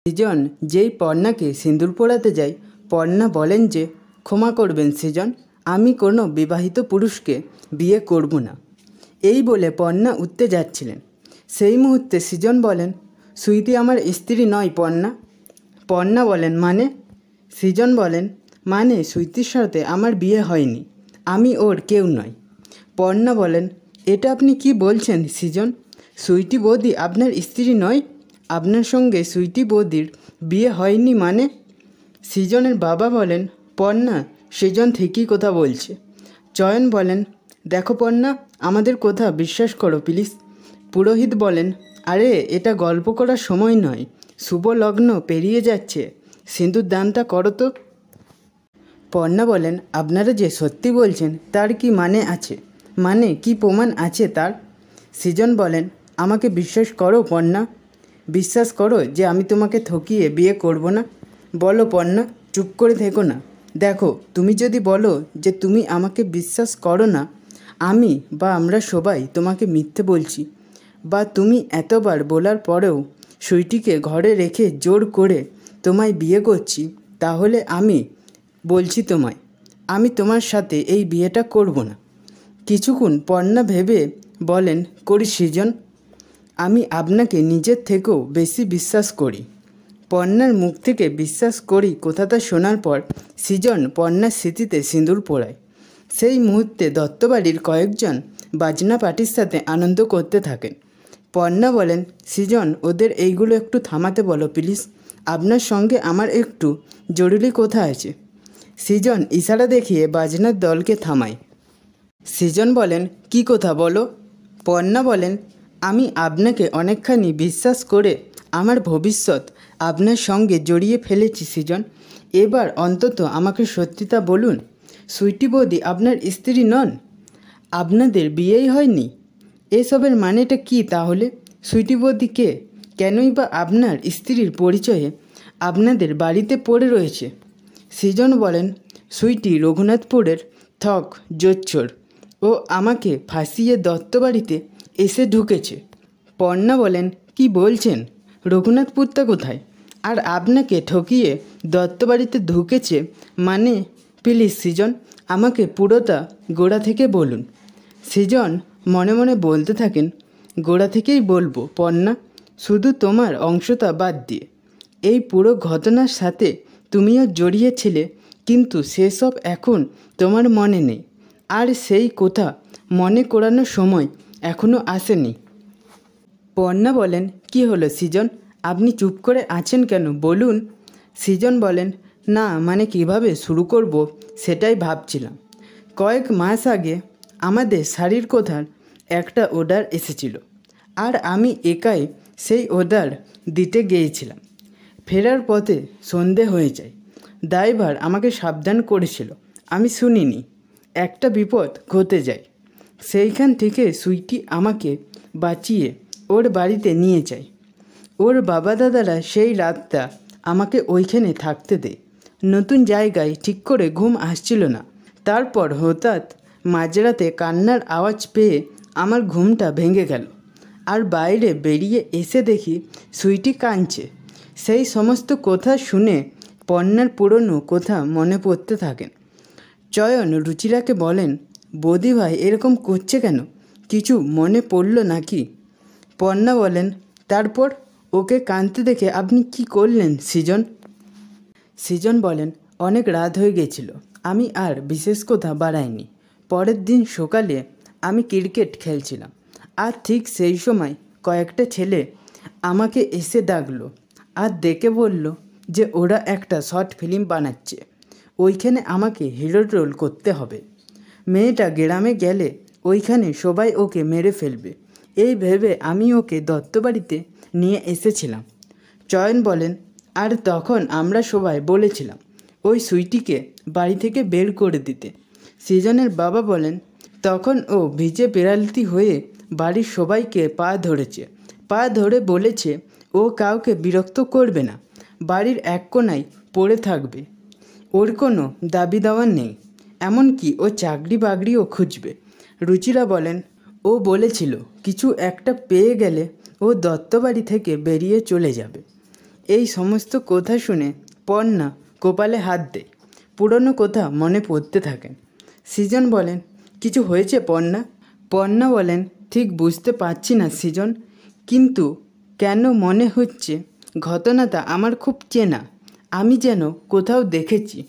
সৃজন যেই পর্ণাকে সিঁদুর পরাতে যায়, পর্ণা বলেন যে ক্ষমা করবেন সৃজন, আমি কোনো বিবাহিত পুরুষকে বিয়ে করব না। এই বলে পর্ণা উঠতে যাচ্ছিলেন। সেই মুহূর্তে সৃজন বলেন, সুইটি আমার স্ত্রী নয় পর্ণা। পর্ণা বলেন মানে? সৃজন বলেন, মানে সুইটির সাথে আমার বিয়ে হয়নি, আমি ওর কেউ নয়। পর্ণা বলেন, এটা আপনি কি বলছেন সৃজন? সুইটি বৌদি আপনার স্ত্রী নয়? আপনার সঙ্গে সুইটি বৌদির বিয়ে হয়নি মানে? সৃজনের বাবা বলেন, পর্ণা সৃজন ঠিকই কথা বলছে। চয়ন বলেন, দেখো পর্ণা, আমাদের কথা বিশ্বাস করো প্লিজ। পুরোহিত বলেন, আরে এটা গল্প করার সময় নয়, শুভ লগ্ন পেরিয়ে যাচ্ছে, সিঁদুর দানটা করো তো। পর্ণা বলেন, আপনারা যে সত্যি বলছেন তার কি মানে আছে? মানে কি প্রমাণ আছে তার? সৃজন বলেন, আমাকে বিশ্বাস করো পর্ণা, বিশ্বাস করো যে আমি তোমাকে ঠকিয়ে বিয়ে করব না। বলো পর্ণা, চুপ করে থেকো না। দেখো, তুমি যদি বলো যে তুমি আমাকে বিশ্বাস করো না, আমি বা আমরা সবাই তোমাকে মিথ্যে বলছি, বা তুমি এতবার বলার পরেও সুইটিকে ঘরে রেখে জোর করে তোমায় বিয়ে করছি, তাহলে আমি বলছি তোমায়, আমি তোমার সাথে এই বিয়েটা করব না। কিছুক্ষণ পর্ণা ভেবে বলেন, করি সৃজন, আমি আপনাকে নিজের থেকেও বেশি বিশ্বাস করি। পর্ণার মুখ থেকে বিশ্বাস করি কথাটা শোনার পর সৃজন পর্ণার স্মৃতিতে সিঁদুর পরায়। সেই মুহূর্তে দত্তবাড়ির কয়েকজন বাজনা পার্টির সাথে আনন্দ করতে থাকেন। পর্ণা বলেন, সৃজন ওদের এইগুলো একটু থামাতে বলো প্লিজ, আপনার সঙ্গে আমার একটু জরুরি কথা আছে। সৃজন ইশারা দেখিয়ে বাজনার দলকে থামায়। সৃজন বলেন, কি কথা বলো? পর্ণা বলেন, আমি আপনাকে অনেকখানি বিশ্বাস করে আমার ভবিষ্যৎ আপনার সঙ্গে জড়িয়ে ফেলেছি সৃজন, এবার অন্তত আমাকে সত্যিটা বলুন, সুইটি বৌদি আপনার স্ত্রী নন? আপনাদের বিয়েই হয়নি? এসবের মানেটা কি তাহলে? সুইটি বৌদি কে? কেনই বা আপনার স্ত্রীর পরিচয়ে আপনাদের বাড়িতে পড়ে রয়েছে? সৃজন বলেন, সুইটি রঘুনাথপুরের ঠক জোচ্চোর, ও আমাকে ফাঁসিয়ে দত্তবাড়িতে এসে ঢুকেছে। পর্ণা বলেন, কি বলছেন? রঘুনাথপুরটা কোথায়? আর আপনাকে ঠকিয়ে দত্তবাড়িতে ঢুকেছে মানে? প্লিজ সৃজন, আমাকে পুরোটা গোড়া থেকে বলুন। সৃজন মনে মনে বলতে থাকেন, গোড়া থেকেই বলবো পর্ণা, শুধু তোমার অংশটা বাদ দিয়ে। এই পুরো ঘটনার সাথে তুমিও জড়িয়েছিলে, কিন্তু সেসব এখন তোমার মনে নেই, আর সেই কথা মনে করানোর সময় এখনও আসেনি। পর্ণা বলেন, কি হলো সৃজন, আপনি চুপ করে আছেন কেন, বলুন। সৃজন বলেন, না মানে কিভাবে শুরু করব সেটাই ভাবছিলাম। কয়েক মাস আগে আমাদের শাড়ির কথার একটা অর্ডার এসেছিল, আর আমি একাই সেই অর্ডার দিতে গিয়েছিলাম। ফেরার পথে সন্ধে হয়ে যায়। ড্রাইভার আমাকে সাবধান করেছিল, আমি শুনিনি। একটা বিপদ ঘটে যায়। সেইখান থেকে সুইটি আমাকে বাঁচিয়ে ওর বাড়িতে নিয়ে যায়। ওর বাবা দাদারা সেই রাতটা আমাকে ওইখানে থাকতে দেয়। নতুন জায়গায় ঠিক করে ঘুম আসছিল না। তারপর হঠাৎ মাঝরাতে কান্নার আওয়াজ পেয়ে আমার ঘুমটা ভেঙে গেল, আর বাইরে বেরিয়ে এসে দেখি সুইটি কাঁদছে। সেই সমস্ত কথা শুনে পর্ণার পুরনো কথা মনে পড়তে থাকেন। চয়ন রুচিরাকে বলেন, বৌদি ভাই এরকম করছে কেন, কিছু মনে পড়ল নাকি? পর্ণা বলেন, তারপর ওকে কাঁদতে দেখে আপনি কি করলেন সৃজন? সৃজন বলেন, অনেক রাত হয়ে গেছিল, আমি আর বিশেষ কথা বাড়াইনি। পরের দিন সকালে আমি ক্রিকেট খেলছিলাম, আর ঠিক সেই সময় কয়েকটা ছেলে আমাকে এসে ডাকলো আর ডেকে বলল যে ওরা একটা শর্ট ফিল্ম বানাচ্ছে, ওইখানে আমাকে হিরোর রোল করতে হবে। মেয়েটা গ্রামে গেলে ওইখানে সবাই ওকে মেরে ফেলবে, এই ভেবে আমি ওকে দত্তবাড়িতে নিয়ে এসেছিলাম। চয়ন বলেন, আর তখন আমরা সবাই বলেছিলাম ওই সুইটিকে বাড়ি থেকে বের করে দিতে। সৃজনের বাবা বলেন, তখন ও ভিজে বিড়ালটি হয়ে বাড়ির সবাইকে পা ধরেছে, পা ধরে বলেছে ও কাউকে বিরক্ত করবে না, বাড়ির এক কোণায় পড়ে থাকবে, ওর কোনো দাবি দাওয়া নেই, এমনকি ও চাকরি বাকরিও খুঁজবে। রুচিরা বলেন, ও বলেছিল কিছু একটা পেয়ে গেলে ও দত্তবাড়ি থেকে বেরিয়ে চলে যাবে। এই সমস্ত কথা শুনে পর্ণা কপালে হাত দেয়। পুরনো কথা মনে পড়তে থাকে। সৃজন বলেন, কিছু হয়েছে পর্ণা? পর্ণা বলেন, ঠিক বুঝতে পারছি না সৃজন, কিন্তু কেন মনে হচ্ছে ঘটনাটা আমার খুব চেনা। আমি যেন কোথাও দেখেছি।